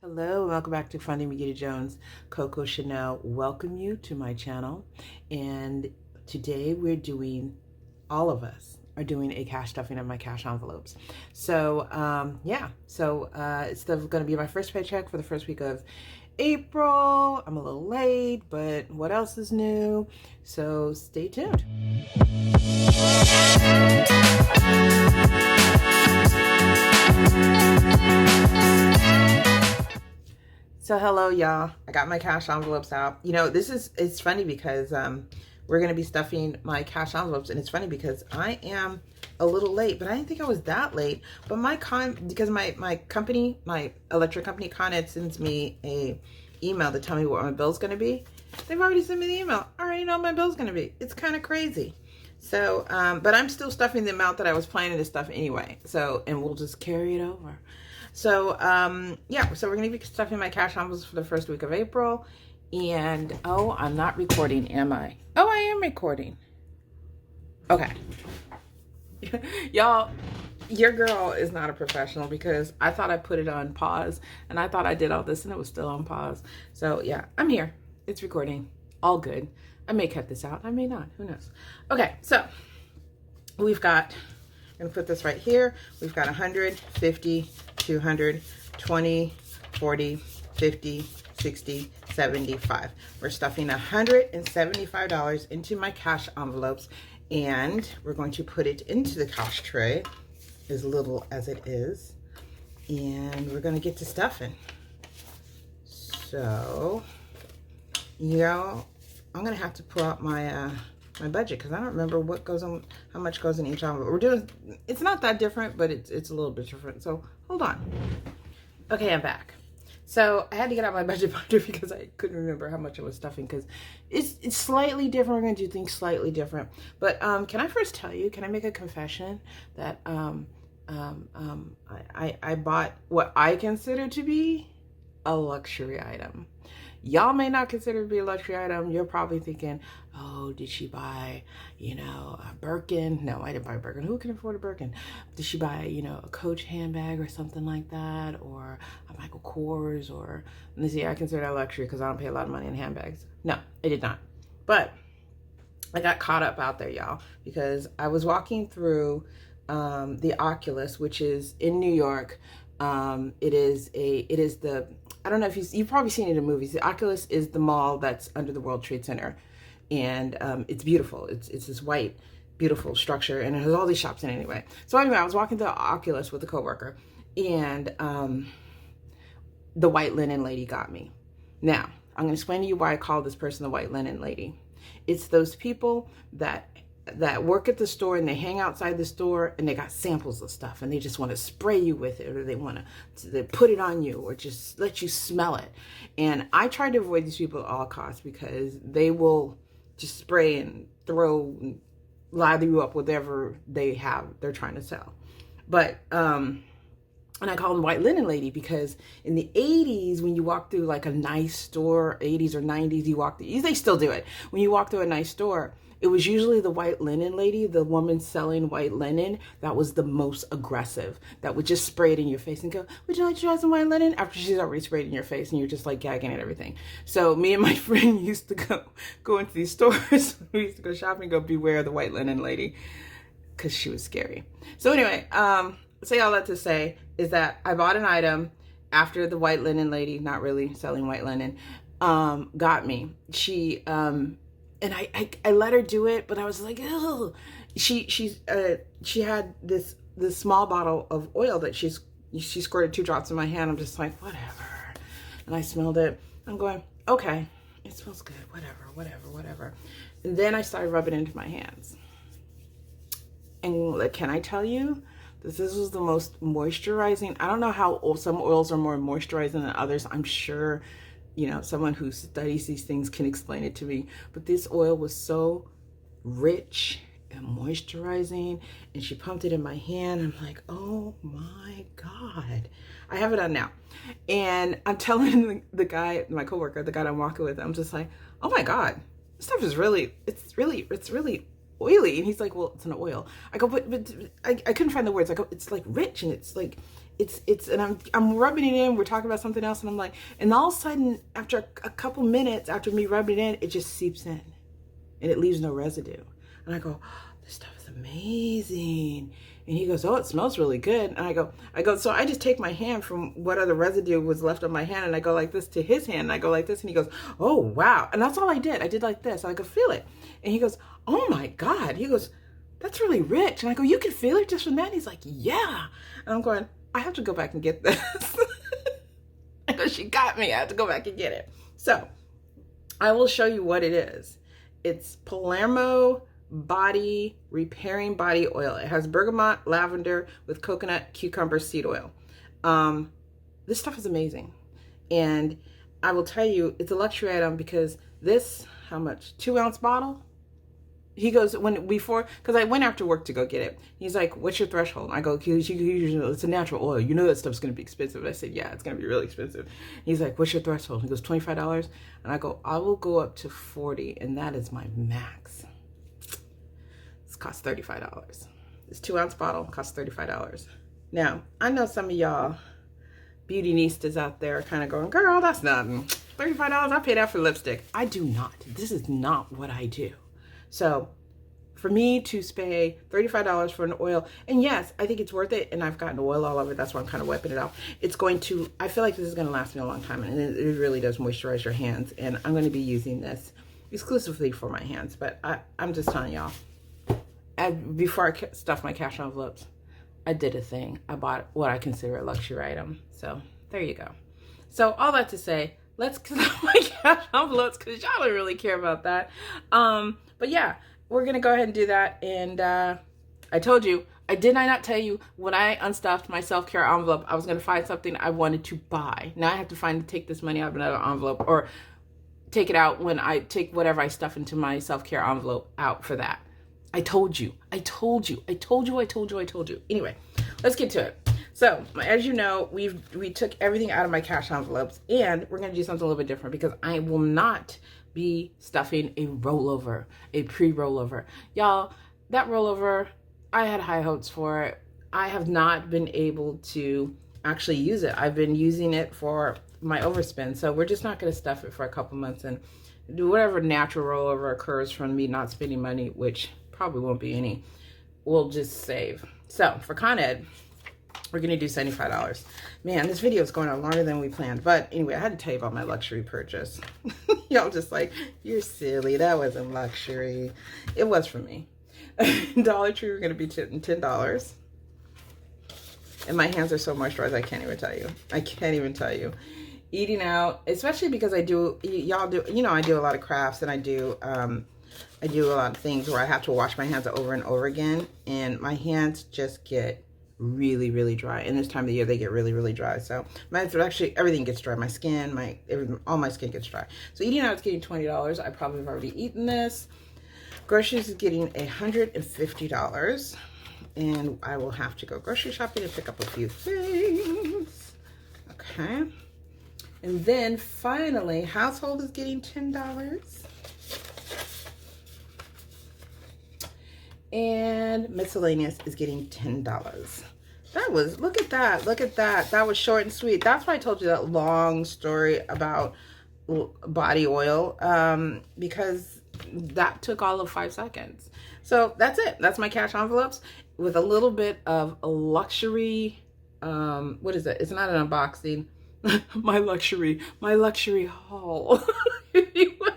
Hello, and welcome back to Funding Megita Jones. Coco Chanel welcome you to my channel. And today we're doing, all of us are doing a cash stuffing of my cash envelopes. So it's going to be my first paycheck for the first week of April. I'm a little late, but what else is new? So stay tuned. So hello, y'all. I got my cash envelopes out. You know, it's funny because we're going to be stuffing my cash envelopes, and it's funny because I am a little late, but I didn't think I was that late. But because my company, my electric company, Con Ed, sends me a email to tell me what my bill's going to be. They've already sent me the email. I already know what my bill's going to be. It's kind of crazy. So, but I'm still stuffing the amount that I was planning to stuff anyway. So, and we'll just carry it over. So, so we're going to be stuffing my cash envelopes for the first week of April. And, oh, I'm not recording, am I? Oh, I am recording. Okay. Y'all, your girl is not a professional because I thought I put it on pause and I thought I did all this and it was still on pause. So, yeah, I'm here. It's recording. All good. I may cut this out. I may not. Who knows? Okay, so we've got, I'm going to put this right here. We've got 100, 50, 200, 20, 40, 50, 60, 75. We're stuffing $175 into my cash envelopes, and we're going to put it into the cash tray, as little as it is, and we're going to get to stuffing. So, I'm going to have to pull out my my budget because I don't remember what goes on, how much goes in each envelope. It's not that different, but it's a little bit different. So hold on. Okay, I'm back. So I had to get out my budget binder because I couldn't remember how much I was stuffing because it's slightly different. We're going to do things slightly different. But can I first tell you, can I make a confession that I bought what I consider to be a luxury item. Y'all may not consider it to be a luxury item. You're probably thinking, oh, did she buy, a Birkin? No, I didn't buy a Birkin. Who can afford a Birkin? Did she buy, a Coach handbag or something like that? Or a Michael Kors? Or, and see, I consider that luxury because I don't pay a lot of money in handbags. No, I did not. But I got caught up out there, y'all, because I was walking through the Oculus, which is in New York. It is the, I don't know if you've probably seen it in movies. The Oculus is the mall that's under the World Trade Center. And it's beautiful. It's this white, beautiful structure. And it has all these shops in it anyway. So anyway, I was walking to the Oculus with a coworker. And the white linen lady got me. Now, I'm going to explain to you why I call this person the white linen lady. It's those people that work at the store and they hang outside the store and they got samples of stuff and they just want to spray you with it, or they want to put it on you or just let you smell it. And I try to avoid these people at all costs because they will just spray and throw and lather you up with whatever they're trying to sell. But and I call them white linen lady because in the 80s, when you walk through like a nice store, 80s or 90s, they still do it. When you walk through a nice store, it was usually the white linen lady, the woman selling white linen, that was the most aggressive, that would just spray it in your face and go, would you like to try some white linen? After she's already sprayed it in your face and you're just like gagging at everything. So me and my friend used to go into these stores. We used to go shopping and go, beware the white linen lady, because she was scary. So anyway, say all that to say is that I bought an item after the white linen lady, not really selling white linen, got me. She, and I let her do it, but I was like, oh, she had this small bottle of oil that she squirted 2 drops in my hand. I'm just like, whatever. And I smelled it. I'm going, okay, it smells good. Whatever. And then I started rubbing it into my hands. And can I tell you, this was the most moisturizing. I don't know how some oils are more moisturizing than others. I'm sure someone who studies these things can explain it to me. But this oil was so rich and moisturizing, and she pumped it in my hand. I'm like, oh my God. I have it on now. And I'm telling the guy, my coworker, the guy I'm walking with, I'm just like, oh my God, this stuff is it's really oily. And he's like, well, it's an oil. I go, but I couldn't find the words. I go, it's like rich, and it's like, and I'm rubbing it in. We're talking about something else, and I'm like, and all of a sudden, after a couple minutes after me rubbing it in, it just seeps in, and it leaves no residue. And I go, oh, this stuff is amazing. And he goes, oh, it smells really good. And I go, so I just take my hand from what other residue was left on my hand, and I go like this to his hand, and I go like this, and he goes, oh, wow. And that's all I did. I did like this. I could feel it. And he goes, oh my God. He goes, that's really rich. And I go, you can feel it just from that? And he's like, yeah. And I'm going, I have to go back and get this. I go, she got me. I have to go back and get it. So I will show you what it is. It's Palermo Body Repairing Body Oil. It has bergamot, lavender with coconut, cucumber seed oil. This stuff is amazing. And I will tell you, it's a luxury item because this, how much? 2-ounce bottle? He goes, because I went after work to go get it. He's like, what's your threshold? I go, it's a natural oil. You know that stuff's going to be expensive. I said, yeah, it's going to be really expensive. He's like, what's your threshold? He goes, $25. And I go, I will go up to 40, and that is my max. This costs $35. This 2-ounce bottle costs $35. Now, I know some of y'all beauty nistas out there are kind of going, girl, that's nothing. $35, I pay that for lipstick. I do not. This is not what I do. So for me to pay $35 for an oil, and yes, I think it's worth it, and I've gotten oil all over it. That's why I'm kind of wiping it off. It's going to, I feel like this is going to last me a long time, and it really does moisturize your hands, and I'm going to be using this exclusively for my hands, but I'm just telling y'all, before I stuffed my cash envelopes, I did a thing. I bought what I consider a luxury item. So there you go. So all that to say, let's stuff my cash envelopes because y'all don't really care about that. But yeah, we're going to go ahead and do that. And I told you, did I not tell you when I unstuffed my self-care envelope, I was going to find something I wanted to buy. Now I have to take this money out of another envelope or take it out when I take whatever I stuff into my self-care envelope out for that. I told you. Anyway, let's get to it. So, as you know, we took everything out of my cash envelopes, and we're going to do something a little bit different because I will not be stuffing a rollover, a pre-rollover. Y'all, that rollover, I had high hopes for it. I have not been able to actually use it. I've been using it for my overspend, so we're just not going to stuff it for a couple months and do whatever natural rollover occurs from me not spending money, which probably won't be any, we'll just save. So for Con Ed, we're going to do $75. Man, this video is going on longer than we planned. But anyway, I had to tell you about my luxury purchase. Y'all just like, you're silly. That wasn't luxury. It was for me. Dollar Tree, we're going to be $10. And my hands are so moisturized, I can't even tell you. Eating out, especially because I do, y'all do, you know, I do a lot of crafts, and I do a lot of things where I have to wash my hands over and over again, and my hands just get really, really dry. And this time of the year, they get really, really dry. So actually everything gets dry. My skin, all my skin gets dry. So eating out is getting $20. I probably have already eaten this. Groceries is getting $150, and I will have to go grocery shopping and pick up a few things. Okay. And then finally, household is getting $10. And miscellaneous is getting $10. That was, look at that. That was short and sweet. That's why I told you that long story about body oil, because that took all of 5 seconds. So that's it. That's my cash envelopes with a little bit of a luxury, what is it? It's not an unboxing. my luxury haul, if you will.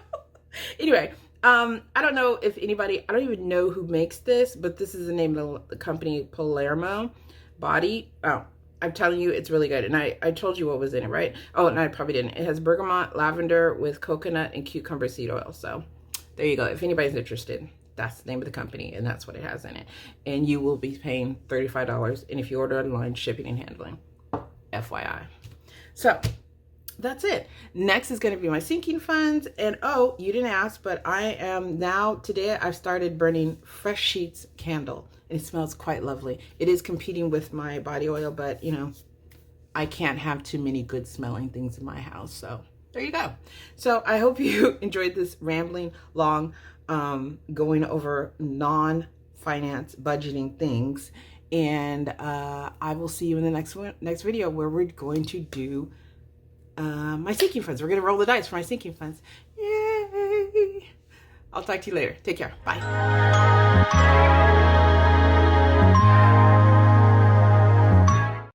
Anyway, I don't know if anybody, I don't even know who makes this, but this is the name of the company, Palermo Body. Oh, I'm telling you, it's really good. And I told you what was in it, right? Oh, and I probably didn't. It has bergamot, lavender with coconut and cucumber seed oil. So there you go. If anybody's interested, that's the name of the company, and that's what it has in it. And you will be paying $35. And if you order online, shipping and handling, FYI. So that's it. Next is going to be my sinking funds. And oh, you didn't ask, but I am now, today I've started burning Fresh Sheets candle. And it smells quite lovely. It is competing with my body oil, but you know, I can't have too many good smelling things in my house. So there you go. So I hope you enjoyed this rambling long, going over non-finance budgeting things. And I will see you in the next video where we're going to do my sinking funds. We're going to roll the dice for my sinking funds. Yay! I'll talk to you later. Take care. Bye.